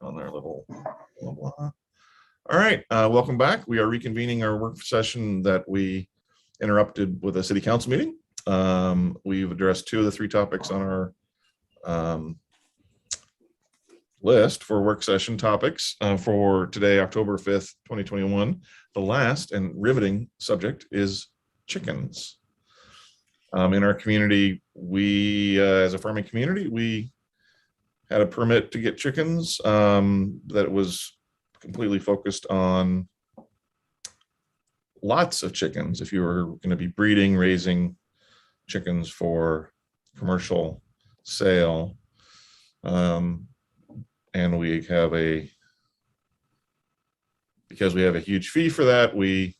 on their little blah, blah. All right, welcome back. We are reconvening our work session that we interrupted with a city council meeting. We've addressed two of the three topics on our list for work session topics for today, October 5th, 2021. The last and riveting subject is chickens. In our community, we, as a farming community, we had a permit to get chickens that was completely focused on lots of chickens. If you were going to be breeding, raising chickens for commercial sale, and we have because we have a huge fee for that, we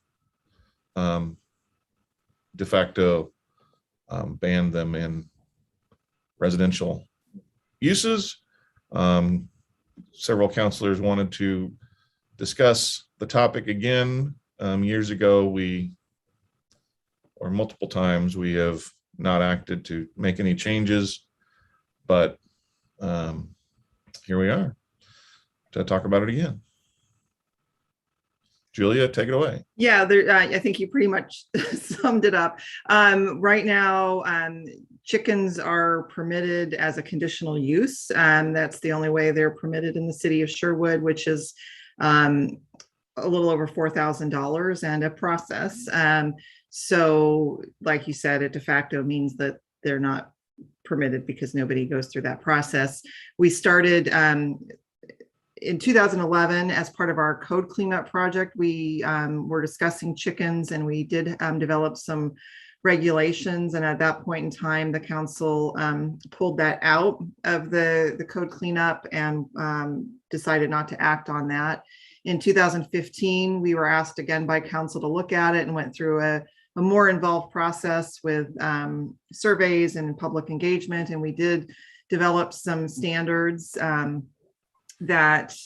de facto banned them in residential uses. Several councilors wanted to discuss the topic again. Years ago, or multiple times, we have not acted to make any changes, but here we are to talk about it again. Julia, take it away. Yeah, I think you pretty much summed it up. Right now, chickens are permitted as a conditional use. That's the only way they're permitted in the city of Sherwood, which is a little over $4,000 and a process. So like you said, it de facto means that they're not permitted because nobody goes through that process. We started in 2011 as part of our code cleanup project. We were discussing chickens, and we did develop some regulations. And at that point in time, the council pulled that out of the code cleanup and decided not to act on that. In 2015, we were asked again by council to look at it and went through a more involved process with surveys and public engagement. And we did develop some standards that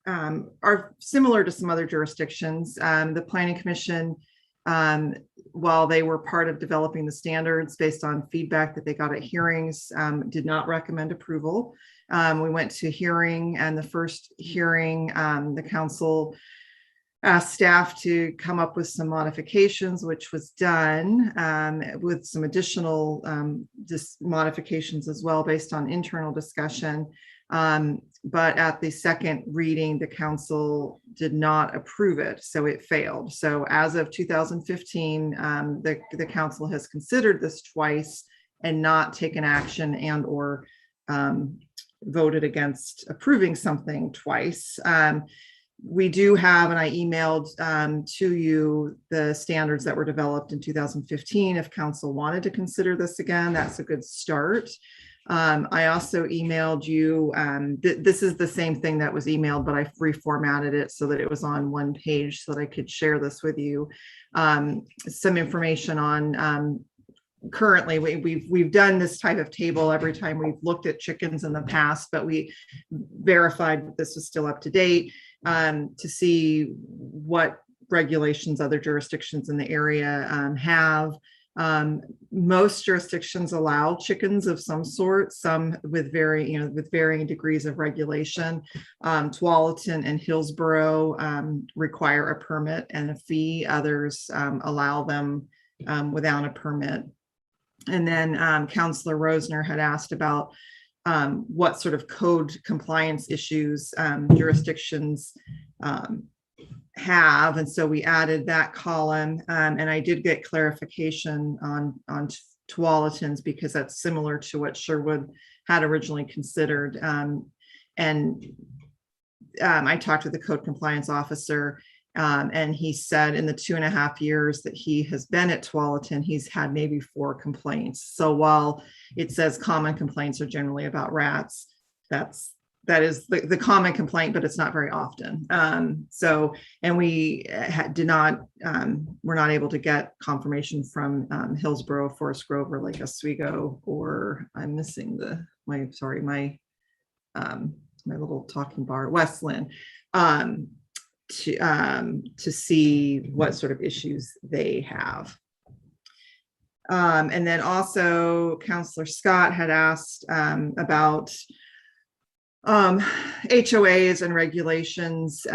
are similar to some other jurisdictions. The Planning Commission, while they were part of developing the standards based on feedback that they got at hearings, did not recommend approval. We went to hearing, and the first hearing, the council asked staff to come up with some modifications, which was done with some additional modifications as well based on internal discussion. But at the second reading, the council did not approve it, so it failed. So as of 2015, the council has considered this twice and not taken action and or voted against approving something twice. We do have, and I emailed to you the standards that were developed in 2015. If council wanted to consider this again, that's a good start. I also emailed you, this is the same thing that was emailed, but I reformatted it so that it was on one page so that I could share this with you. Some information on currently, we've done this type of table every time we've looked at chickens in the past, but we verified that this was still up to date to see what regulations other jurisdictions in the area have. Most jurisdictions allow chickens of some sort, some with varying degrees of regulation. Tualatin and Hillsborough require a permit and a fee. Others allow them without a permit. And then Councilor Rosner had asked about what sort of code compliance issues jurisdictions have, and so we added that column, and I did get clarification on Tualatin's because that's similar to what Sherwood had originally considered. And I talked with the code compliance officer, and he said in the 2.5 years that he has been at Tualatin, he's had maybe 4 complaints. So while it says common complaints are generally about rats, that is the common complaint, but it's not very often. And we we're not able to get confirmation from Hillsborough, Forest Grove, or Lake Oswego, or I'm missing my little talking bar, Westland, to see what sort of issues they have. And then also Councillor Scott had asked about HOAs and regulations,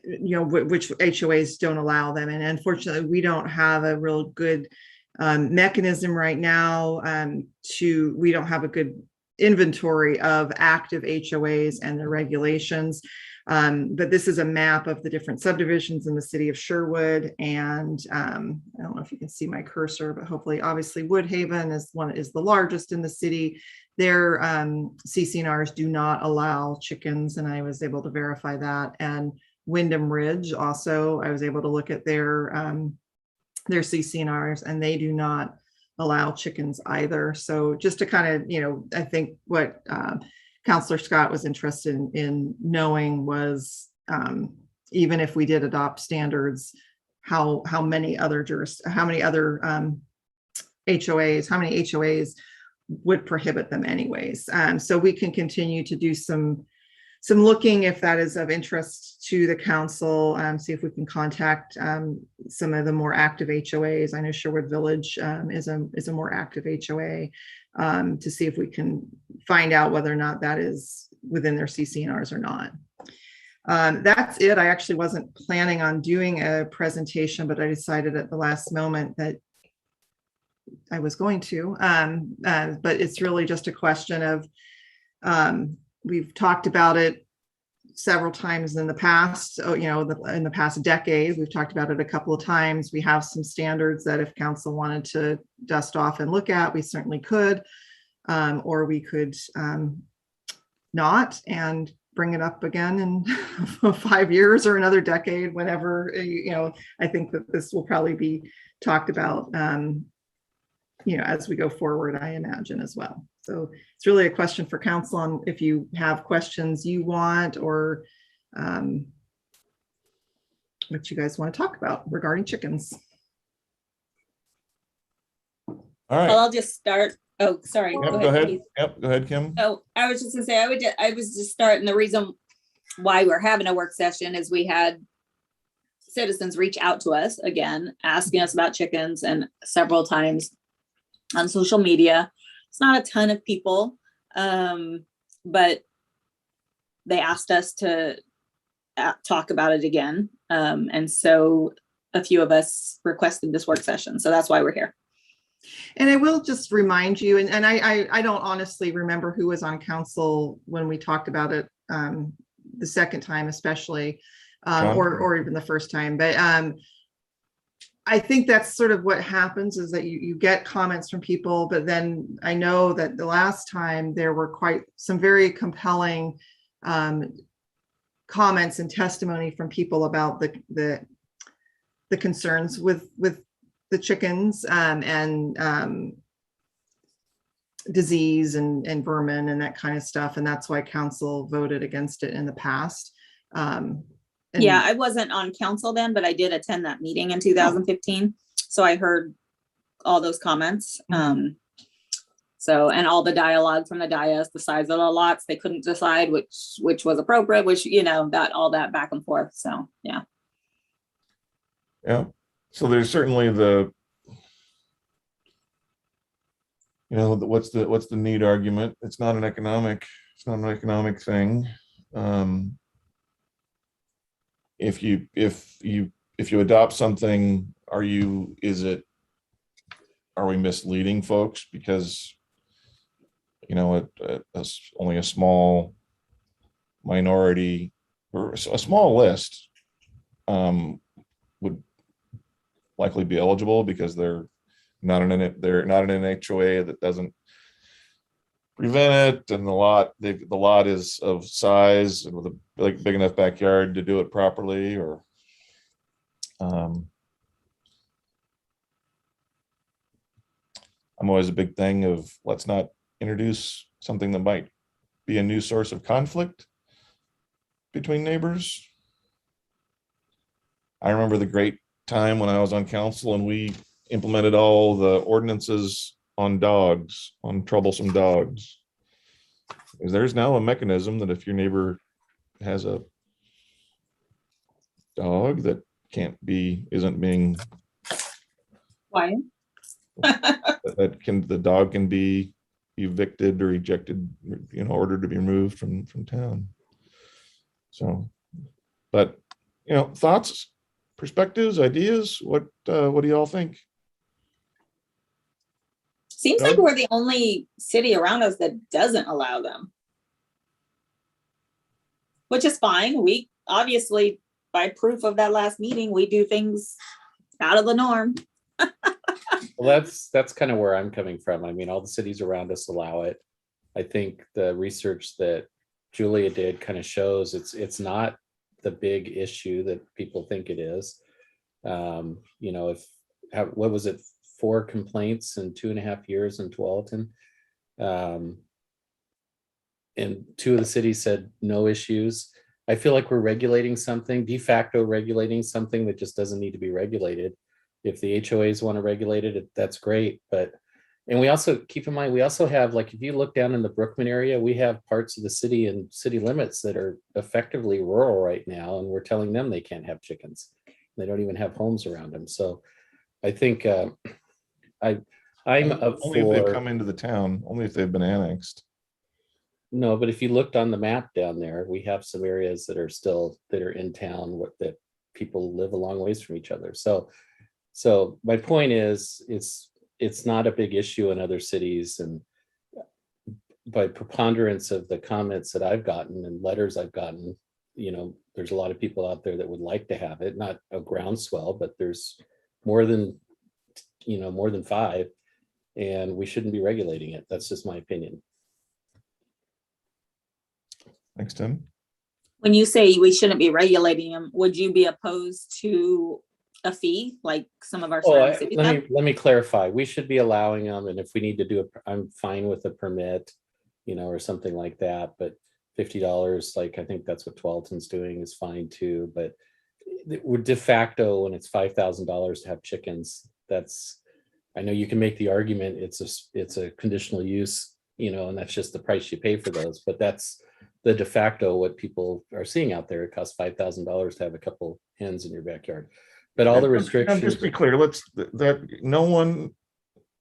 which HOAs don't allow them. And unfortunately, we don't have a real good mechanism right now we don't have a good inventory of active HOAs and their regulations. But this is a map of the different subdivisions in the city of Sherwood. And I don't know if you can see my cursor, but hopefully, obviously Woodhaven is the largest in the city. Their CCNRs do not allow chickens, and I was able to verify that. And Wyndham Ridge also, I was able to look at their CCNRs, and they do not allow chickens either. So just to kind of, I think what Councillor Scott was interested in knowing was, even if we did adopt standards, how many other HOAs would prohibit them anyways. So we can continue to do some looking if that is of interest to the council, see if we can contact some of the more active HOAs. I know Sherwood Village is a more active HOA, to see if we can find out whether or not that is within their CCNRs or not. That's it. I actually wasn't planning on doing a presentation, but I decided at the last moment that I was going to. But it's really just a question of, we've talked about it several times in the past, in the past decade. We've talked about it a couple of times. We have some standards that if council wanted to dust off and look at, we certainly could, or we could not and bring it up again in 5 years or another decade, whenever, I think that this will probably be talked about, as we go forward, I imagine as well. So it's really a question for council on if you have questions you want, or what you guys want to talk about regarding chickens. All right. Well, I'll just start. Oh, sorry. Yep, go ahead. Yep, go ahead, Kim. Oh, I was just gonna say, I was just starting. The reason why we're having a work session is we had citizens reach out to us again, asking us about chickens, and several times on social media. It's not a ton of people, but they asked us to talk about it again. And so a few of us requested this work session. So that's why we're here. And I will just remind you, and I don't honestly remember who was on council when we talked about it the second time, especially, or even the first time, but I think that's sort of what happens, is that you get comments from people, but then I know that the last time there were quite some very compelling comments and testimony from people about the concerns with the chickens, and disease and vermin and that kind of stuff. And that's why council voted against it in the past. Yeah, I wasn't on council then, but I did attend that meeting in 2015. So I heard all those comments. So, and all the dialogue from the dais, the size of the lots, they couldn't decide which was appropriate, which, that all that back and forth. So, yeah. Yeah. So there's certainly what's the need argument. It's not an economic thing. If you adopt something, are we misleading folks? Because only a small minority or a small list would likely be eligible, because they're not in an HOA that doesn't prevent it, and the lot is of size and with a big enough backyard to do it properly, or I'm always a big thing of, let's not introduce something that might be a new source of conflict between neighbors. I remember the great time when I was on council and we implemented all the ordinances on dogs, on troublesome dogs. Because there's now a mechanism that if your neighbor has a dog that isn't being Why? the dog can be evicted or ejected, ordered to be removed from town. So, but thoughts, perspectives, ideas. What do y'all think? Seems like we're the only city around us that doesn't allow them, which is fine. We obviously, by proof of that last meeting, we do things out of the norm. Well, that's kind of where I'm coming from. I mean, all the cities around us allow it. I think the research that Julia did kind of shows it's not the big issue that people think it is. What was it, 4 complaints in 2.5 years in Tualatin? And 2 of the cities said no issues. I feel like we're regulating something, de facto regulating something that just doesn't need to be regulated. If the HOAs want to regulate it, that's great. And we also keep in mind, we also have, like, if you look down in the Brookman area, we have parts of the city and city limits that are effectively rural right now. And we're telling them they can't have chickens. They don't even have homes around them. So I think I'm up Only if they've for, come into the town, only if they've been annexed. no, but if you looked on the map down there, we have some areas that are in town that people live a long ways from each other. So my point is, it's not a big issue in other cities, and by preponderance of the comments that I've gotten and letters I've gotten, there's a lot of people out there that would like to have it, not a groundswell, but there's more than 5, and we shouldn't be regulating it. That's just my opinion. Thanks, Tim. When you say we shouldn't be regulating them, would you be opposed to a fee like some of our surrounding cities have? Let me clarify. We should be allowing them, and if we need to do it, I'm fine with a permit, or something like that. But $50, like I think that's what Tualatin's doing, is fine too. But we're de facto, when it's $5,000 to have chickens, I know you can make the argument it's a conditional use, and that's just the price you pay for those. But that's the de facto what people are seeing out there. It costs $5,000 to have a couple hens in your backyard. But all the restrictions. Just be clear. That no one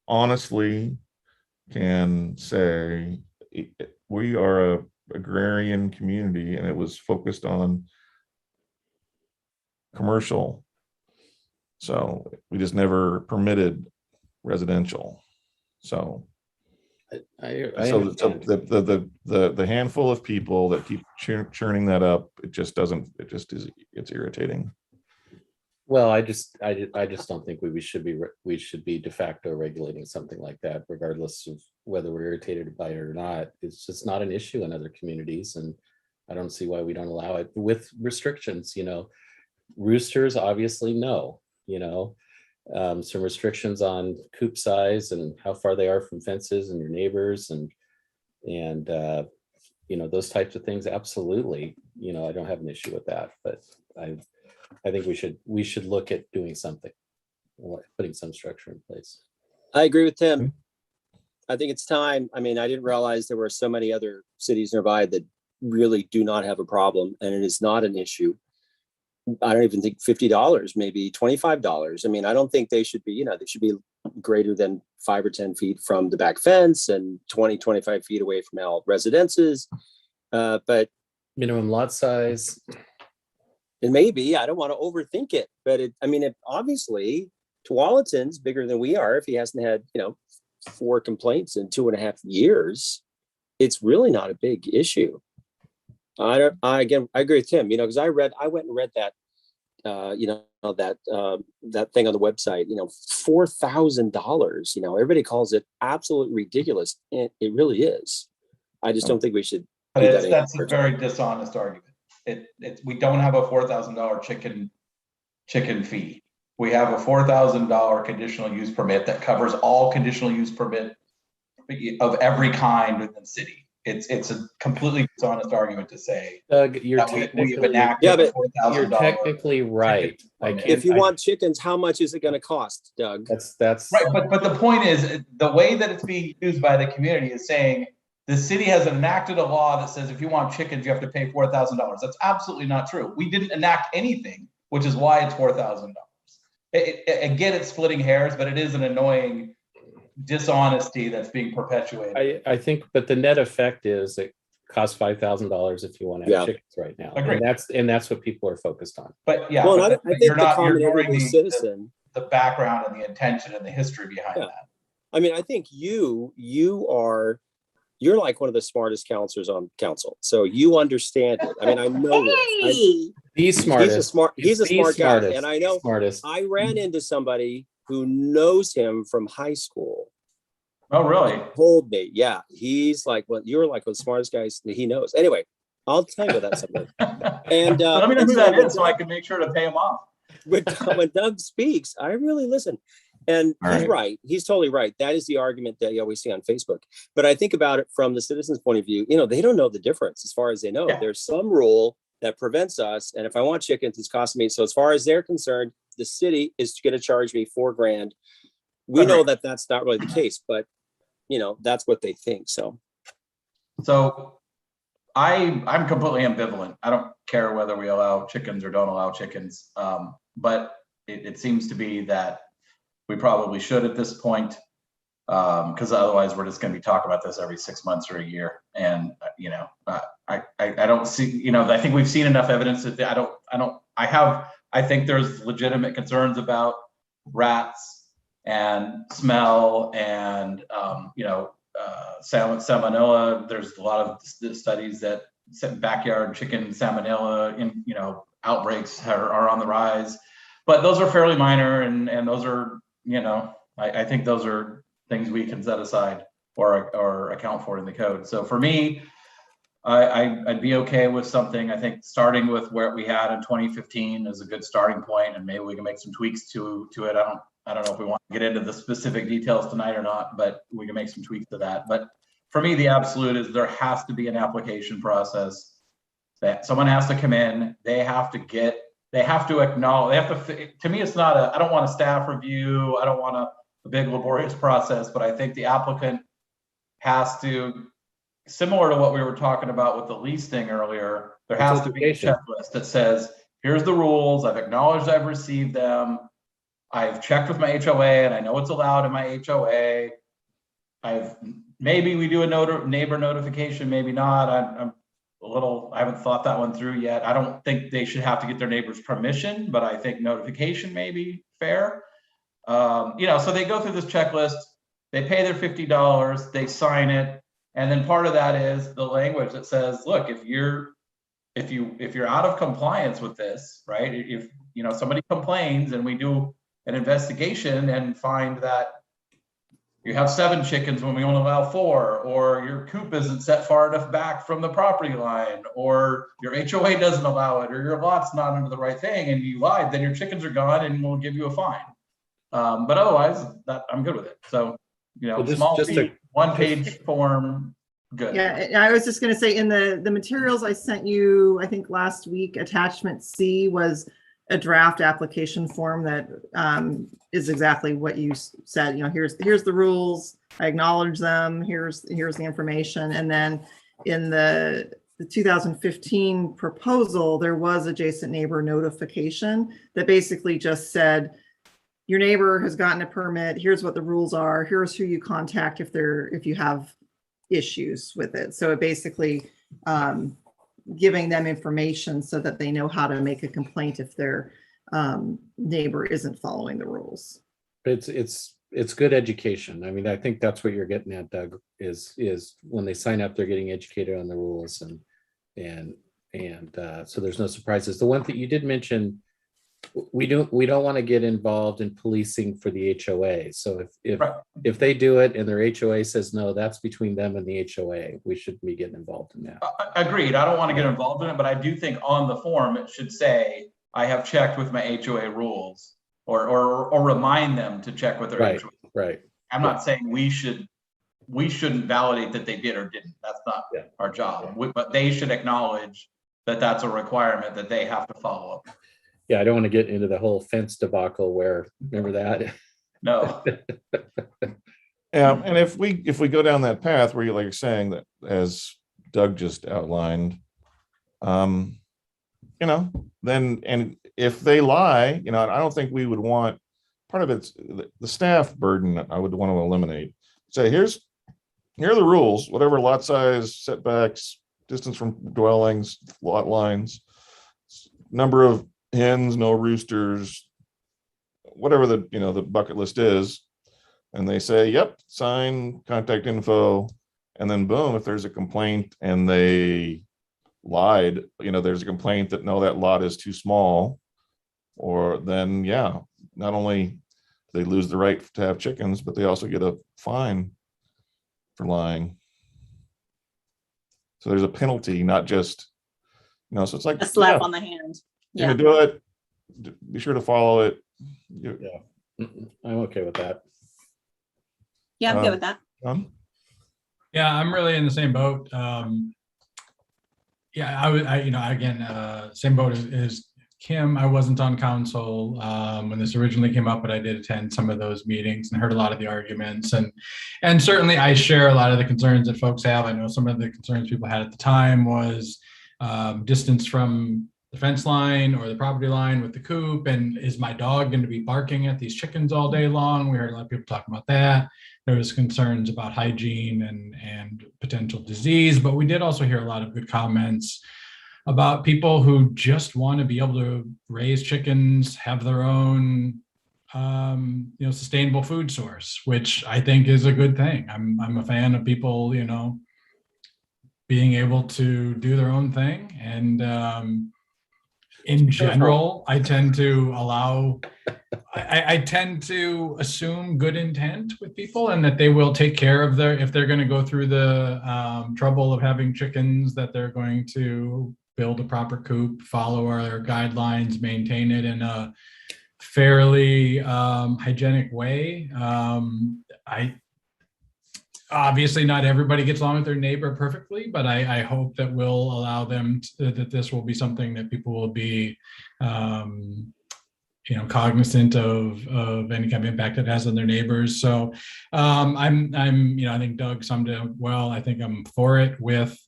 honestly can say we are a agrarian community and it was focused on commercial. So we just never permitted residential. So the handful of people that keep churning that up, it's irritating. Well, I just don't think we should be de facto regulating something like that, regardless of whether we're irritated by it or not. It's just not an issue in other communities, and I don't see why we don't allow it with restrictions. Roosters, obviously, no. Some restrictions on coop size and how far they are from fences and your neighbors, and those types of things. Absolutely, I don't have an issue with that, but I think we should look at doing something, putting some structure in place. I agree with Tim. I think it's time. I mean, I didn't realize there were so many other cities nearby that really do not have a problem, and it is not an issue. I don't even think $50, maybe $25. I mean, I don't think they should be, they should be greater than 5 or 10 feet from the back fence and 20-25 feet away from all residences. But minimum lot size. It may be. I don't want to overthink it, but obviously Tualatin's bigger than we are. If he hasn't had, 4 complaints in 2.5 years, it's really not a big issue. I agree with Tim, because I went and read that, that thing on the website, $4,000, everybody calls it absolutely ridiculous. And it really is. I just don't think we should. That's a very dishonest argument. We don't have a $4,000 chicken fee. We have a $4,000 conditional use permit that covers all conditional use permit of every kind within the city. It's a completely dishonest argument to say, Doug, you're we've enacted a $4,000. You're technically right. If you want chickens, how much is it going to cost, Doug? That's right. But the point is, the way that it's being used by the community is saying the city has enacted a law that says if you want chickens, you have to pay $4,000. That's absolutely not true. We didn't enact anything, which is why it's $4,000. Again, it's splitting hairs, but it is an annoying dishonesty that's being perpetuated. I think, but the net effect is it costs $5,000 if you want to Yeah. have chickens right now. Agreed. And that's what people are focused on. But yeah, Well, but I you're think the not, you're common ignoring everyday citizen. the background and the intention and the history behind Yeah. that. I mean, I think you're like one of the smartest counselors on council. So you understand it. I mean, I know this. Hey, He's smartest. He's a The smart guy. smartest. And I know Smartest. I ran into somebody who knows him from high school. Oh, really? Told me, yeah, he's like, well, you're like one of the smartest guys that he knows. Anyway, I'll tell you about that someday. And So let me know and who so that when is so I Doug- can make sure to pay him off. when Doug speaks, I really listen. And All he's right. right. He's totally right. That is the argument that you always see on Facebook. But I think about it from the citizens' point of view. They don't know the difference as far as they know. Yeah. There's some rule that prevents us. And if I want chickens, it's costing me. So as far as they're concerned, the city is going to charge me $4,000. We know that that's not really the case, but that's what they think. So I'm completely ambivalent. I don't care whether we allow chickens or don't allow chickens. But it seems to be that we probably should at this point. Because otherwise we're just going to be talking about this every 6 months or a year. And, I don't see, I think we've seen enough evidence that I think there's legitimate concerns about rats and smell and, salmonella. There's a lot of studies that backyard chicken salmonella outbreaks are on the rise, but those are fairly minor. And those are, I think those are things we can set aside or account for in the code. So for me, I'd be okay with something. I think starting with where we had in 2015 is a good starting point, and maybe we can make some tweaks to it. I don't know if we want to get into the specific details tonight or not, but we can make some tweaks to that. But for me, the absolute is there has to be an application process that someone has to come in. They have to acknowledge. To me, it's not I don't want a staff review. I don't want a big laborious process, but I think the applicant has to, similar to what we were talking about with the lease thing earlier, there has to be a checklist that says, here's the rules. I've acknowledged I've received them. I've checked with my HOA and I know it's allowed in my HOA. Maybe we do a neighbor notification, maybe not. I haven't thought that one through yet. I don't think they should have to get their neighbor's permission, but I think notification may be fair. So they go through this checklist, they pay their $50, they sign it. And then part of that is the language that says, look, if you're out of compliance with this, right? If somebody complains and we do an investigation and find that you have 7 chickens when we only allow 4, or your coop isn't set far enough back from the property line, or your HOA doesn't allow it, or your lot's not under the right thing and you lied, then your chickens are gone and we'll give you a fine. But otherwise, I'm good with it. So, small fee, 1-page form, good. Yeah, I was just going to say in the materials I sent you, I think last week, attachment C was a draft application form that is exactly what you said. Here's the rules. I acknowledge them. Here's the information. And then in the 2015 proposal, there was adjacent neighbor notification that basically just said, your neighbor has gotten a permit. Here's what the rules are. Here's who you contact if you have issues with it. So it basically giving them information so that they know how to make a complaint if their neighbor isn't following the rules. It's good education. I mean, I think that's what you're getting at, Doug, is when they sign up, they're getting educated on the rules and so there's no surprises. The one thing you did mention, we don't want to get involved in policing for the HOA. So if they do it and their HOA says no, that's between them and the HOA. We shouldn't be getting involved in that. Agreed. I don't want to get involved in it, but I do think on the form it should say I have checked with my HOA rules, or remind them to check with their HOA. Right. I'm not saying we shouldn't validate that they did or didn't. That's not our job. But they should acknowledge that that's a requirement that they have to follow up. Yeah, I don't want to get into the whole fence debacle where, remember that? No. Yeah, and if we go down that path where you're saying that, as Doug just outlined, then, and if they lie, I don't think we would want part of it's the staff burden I would want to eliminate. Say, here are the rules, whatever lot size, setbacks, distance from dwellings, lot lines, number of hens, no roosters, whatever the bucket list is. And they say, yep, sign, contact info. And then boom, if there's a complaint and they lied, there's a complaint that no, that lot is too small, or then, yeah, not only do they lose the right to have chickens, but they also get a fine for lying. So there's a penalty, not just, so it's like A slap yeah, on the hand. you're Yeah. gonna do it, be sure to follow it. I'm okay with that. Yeah, I'm good with that. Yeah, I'm really in the same boat. Yeah, again, same boat as Kim. I wasn't on council when this originally came up, but I did attend some of those meetings and heard a lot of the arguments. And certainly I share a lot of the concerns that folks have. I know some of the concerns people had at the time was distance from the fence line or the property line with the coop. And is my dog going to be barking at these chickens all day long? We heard a lot of people talking about that. There was concerns about hygiene and potential disease, but we did also hear a lot of good comments about people who just want to be able to raise chickens, have their own, sustainable food source, which I think is a good thing. I'm a fan of people, being able to do their own thing. And in general, I tend to I tend to assume good intent with people and that they will take care of if they're going to go through the trouble of having chickens, that they're going to build a proper coop, follow our guidelines, maintain it in a fairly hygienic way. Obviously not everybody gets along with their neighbor perfectly, but I hope that we'll allow them that this will be something that people will be cognizant of any kind of impact it has on their neighbors. So I think Doug summed it up well. I think I'm for it with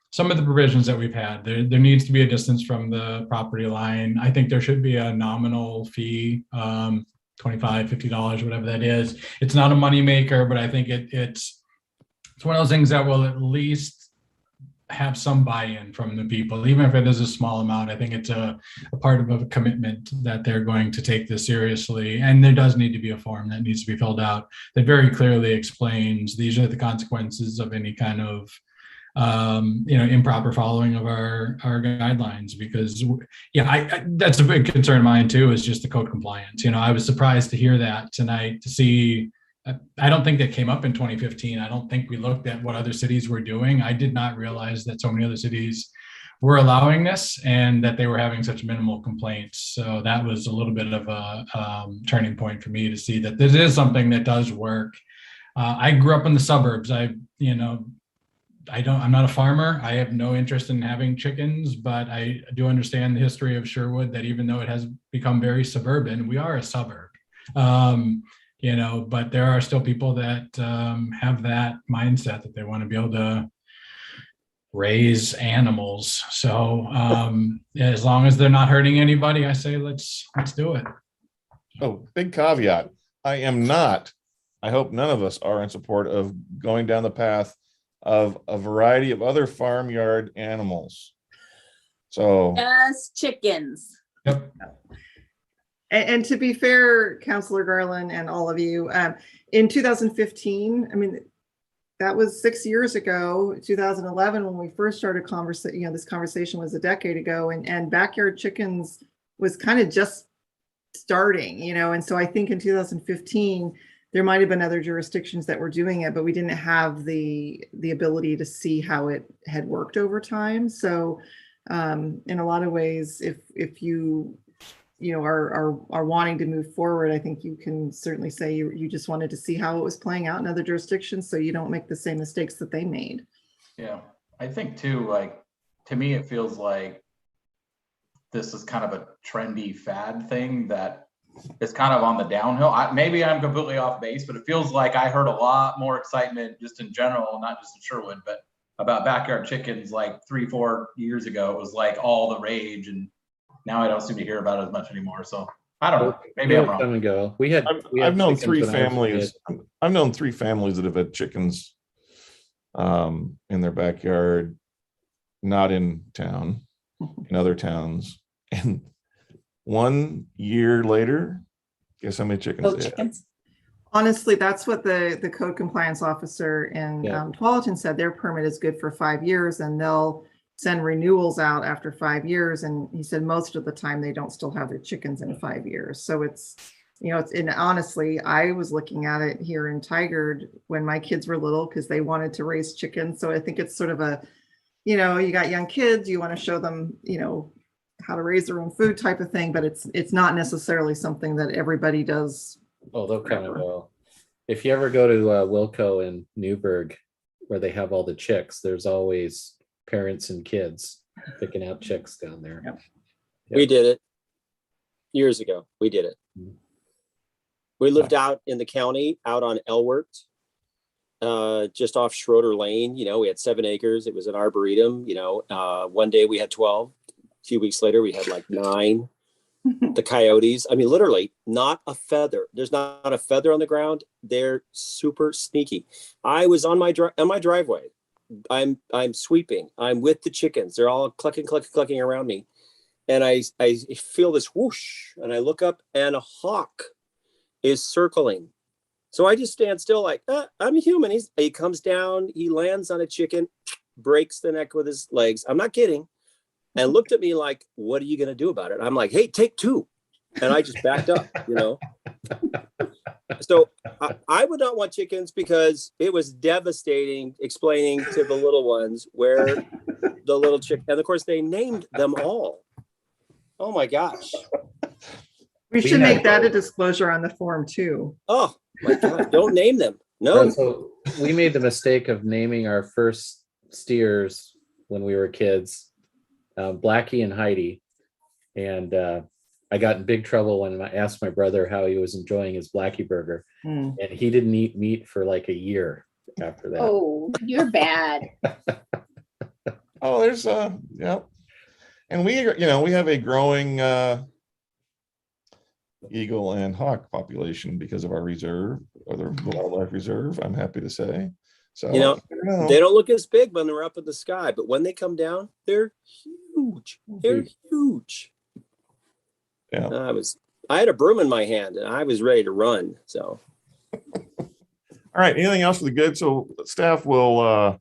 some of the provisions that we've had. There needs to be a distance from the property line. I think there should be a nominal fee, $25, $50, whatever that is. It's not a moneymaker, but I think it's one of those things that will at least have some buy-in from the people, even if it is a small amount. I think it's a part of a commitment that they're going to take this seriously. And there does need to be a form that needs to be filled out that very clearly explains these are the consequences of any kind of improper following of our guidelines, because that's a big concern of mine too, is just the code compliance. I was surprised to hear that tonight, to see, I don't think that came up in 2015. I don't think we looked at what other cities were doing. I did not realize that so many other cities were allowing this and that they were having such minimal complaints. So that was a little bit of a turning point for me to see that this is something that does work. I grew up in the suburbs. I'm not a farmer. I have no interest in having chickens, but I do understand the history of Sherwood, that even though it has become very suburban, we are a suburb. But there are still people that have that mindset that they want to be able to raise animals. So as long as they're not hurting anybody, I say let's do it. Oh, big caveat. I hope none of us are in support of going down the path of a variety of other farmyard animals. So Just chickens. Yep. And to be fair, Councilor Garland and all of you, in 2015, that was 6 years ago, 2011, when we first started this conversation was a decade ago, and backyard chickens was kind of just starting, and so I think in 2015, there might have been other jurisdictions that were doing it, but we didn't have the ability to see how it had worked over time. So in a lot of ways, if you are wanting to move forward, I think you can certainly say you just wanted to see how it was playing out in other jurisdictions, so you don't make the same mistakes that they made. Yeah, I think too, to me, it feels like this is kind of a trendy fad thing that is kind of on the downhill. Maybe I'm completely off base, but it feels like I heard a lot more excitement just in general, not just in Sherwood, but about backyard chickens 3-4 years ago. It was all the rage, and now I don't seem to hear about it as much anymore. So I don't know. Maybe I'm They'll come wrong. and go. We had I've known chickens three when I was a families. kid. I've known three families that have had chickens in their backyard, not in town, in other towns. And 1 year later, guess how many chickens Oh, they had? chickens. Honestly, that's what the code compliance officer in Yeah. Tualatin said. Their permit is good for 5 years and they'll send renewals out after 5 years. And he said most of the time they don't still have their chickens in 5 years. So it's, and honestly, I was looking at it here in Tigard when my kids were little because they wanted to raise chickens. So I think it's sort of a, you got young kids, you want to show them, how to raise their own food type of thing, but it's not necessarily something that everybody does. Oh, they'll come and Forever. go. If you ever go to Wilco in Newburgh, where they have all the chicks, there's always parents and kids picking out chicks down there. Yep. We did it years ago. We did it. Mhm. We lived out in the county, out on Elwert, just off Schroeder Lane. We had 7 acres. It was an arboretum. One day we had 12. A few weeks later, we had like 9. The coyotes, I mean, literally not a feather. There's not a feather on the ground. They're super sneaky. I was on my driveway. I'm sweeping. I'm with the chickens. They're all clucking around me. And I feel this whoosh, and I look up and a hawk is circling. So I just stand still like, I'm a human. He comes down, he lands on a chicken, breaks the neck with his legs. I'm not kidding. And looked at me like, what are you going to do about it? I'm like, hey, take 2. And I just backed up, So I would not want chickens because it was devastating explaining to the little ones where the little chicken, and of course they named them all. Oh my gosh. We We should had make that a both. disclosure on the form too. Oh my God. Don't name them. No. So we made the mistake of naming our first steers when we were kids, Blackie and Heidi. And I got in big trouble when I asked my brother how he was enjoying his Blackie burger. Hmm. And he didn't eat meat for like a year after that. Oh, you're bad. Oh, there's yeah. And we have a growing eagle and hawk population because of our reserve, or the wildlife reserve, I'm happy to say. So They don't look as big when they're up in the sky, but when they come down, they're huge. They're huge. Yeah. I had a broom in my hand and I was ready to run. So All right, anything else for the good? So staff will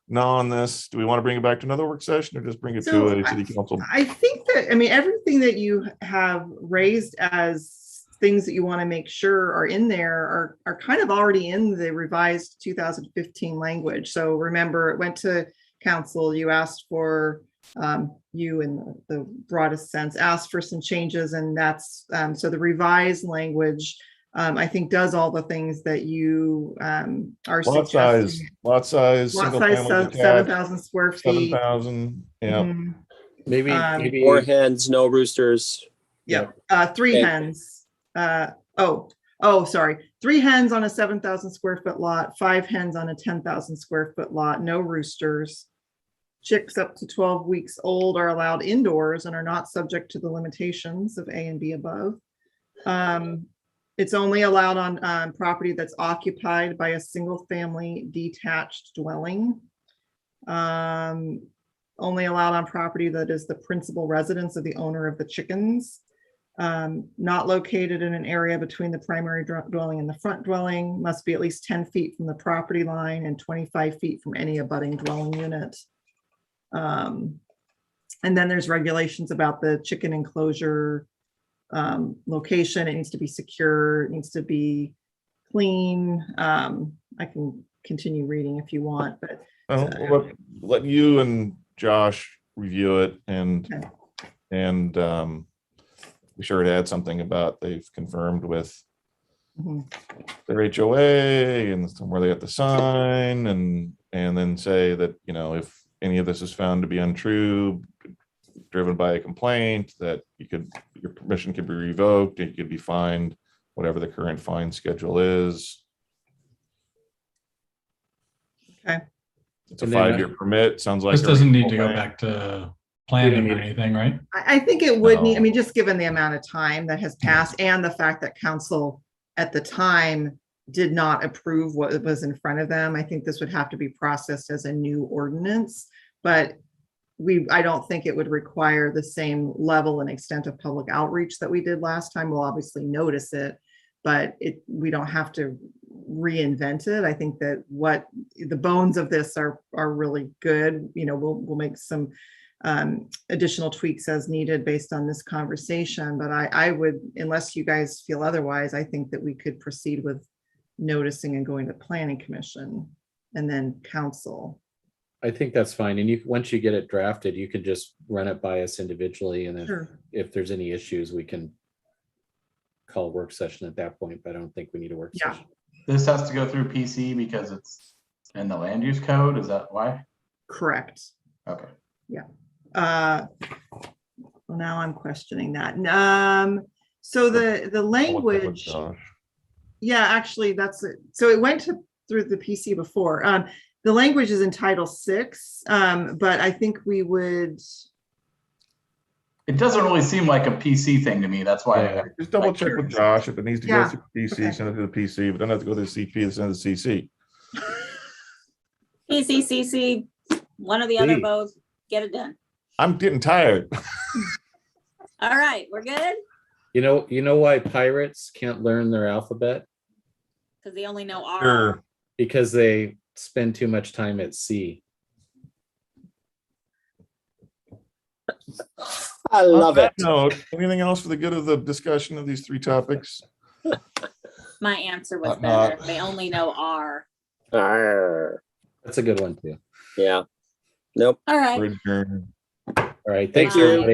gnaw on this. Do we want to bring it back to another work session or just bring it So to a city council? I think that, everything that you have raised as things that you want to make sure are in there are kind of already in the revised 2015 language. So remember, it went to council, you asked for, you in the broadest sense, asked for some changes, and that's, so the revised language, I think does all the things that you are Lot size, suggesting. lot size, Lot single size, family 7,000 square feet. 7,000. Yeah. Mhm. Maybe, Um, maybe more hens, no roosters. Yep, 3 Okay. hens. Sorry. 3 hens on a 7,000 square foot lot, 5 hens on a 10,000 square foot lot, no roosters. Chicks up to 12 weeks old are allowed indoors and are not subject to the limitations of A and B above. It's only allowed on property that's occupied by a single family detached dwelling. Only allowed on property that is the principal residence of the owner of the chickens. Not located in an area between the primary dwelling and the front dwelling, must be at least 10 feet from the property line and 25 feet from any abutting dwelling unit. And then there's regulations about the chicken enclosure location. It needs to be secure, it needs to be clean. I can continue reading if you want, but Well, let you and Josh review it and be sure to add something about they've confirmed with mhm. their HOA and where they got the sign, and then say that, if any of this is found to be untrue, driven by a complaint, that your permission could be revoked, you could be fined whatever the current fine schedule is. Okay. It's a And then, 5-year permit. Sounds like This a doesn't need to reasonable go thing. back to planning or need- anything, right? I think it would need, I No. mean, just given the amount of time that has passed and the fact that council at the time did not approve what was in front of them, I think this would have to be processed as a new ordinance. But I don't think it would require the same level and extent of public outreach that we did last time. We'll obviously notice it, but we don't have to reinvent it. I think that what the bones of this are really good. You know, we'll make some additional tweaks as needed based on this conversation, but I would, unless you guys feel otherwise, I think that we could proceed with noticing and going to planning commission and then council. I think that's fine. And once you get it drafted, you can just run it by us individually. And Sure. if there's any issues, we can call a work session at that point, but I don't think we need a work Yeah. session. This has to go through PC because it's in the land use code. Is that why? Correct. Okay. Well, now I'm questioning that. So the language, yeah, actually, that's it. So it went through the PC before. The language is in Title VI, but I think we would, It doesn't really seem like a PC thing to me. That's why. Yeah. Just double check with Josh if it needs to go Yeah. through PC, Okay. send it to the PC, but don't have to go to the CP, send it to the CC. PCCC, one or the other, Please. both, get it done. I'm getting tired. All right, we're good? You know why pirates can't learn their alphabet? Because they only know R. Sure. Because they spend too much time at sea. I love On it. that note, anything else for the good of the discussion of these three topics? My answer was Not- better. They only know R. Arr. That's a good one too. Yeah. Nope. All right. We're adjourned. All right, thanks Bye. everybody.